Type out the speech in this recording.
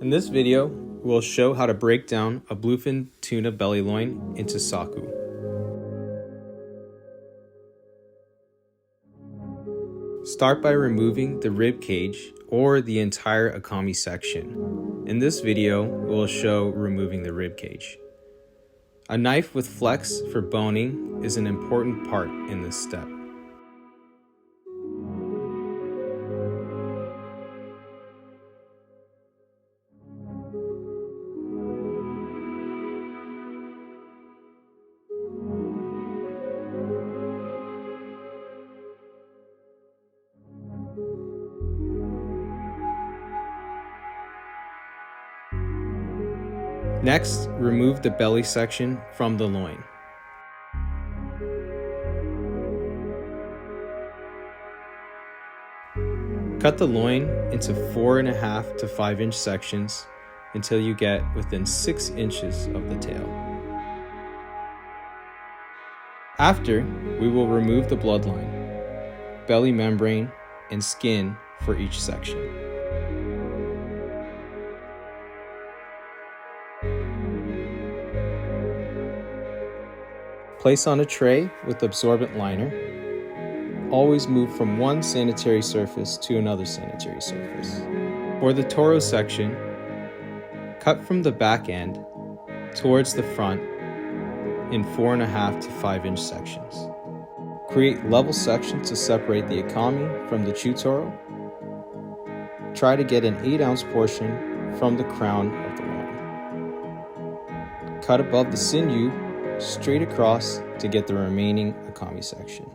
In this video, we'll show how to break down a bluefin tuna belly loin into saku. Start by removing the rib cage or the entire akami section. In this video, we'll show removing the rib cage. A knife with flex for boning is an important part in this step. Next, remove the belly section from the loin. Cut the loin into 4.5 to 5 inch sections until you get within 6 inches of the tail. After, we will remove the bloodline, belly membrane, and skin for each section. Place on a tray with absorbent liner. Always move from one sanitary surface to another sanitary surface. For the toro section, cut from the back end towards the front in 4.5 to 5 inch sections. Create level sections to separate the akami from the chutoro. Try to get an 8-ounce portion from the crown of the loin. Cut above the sinew straight across to get the remaining akami section.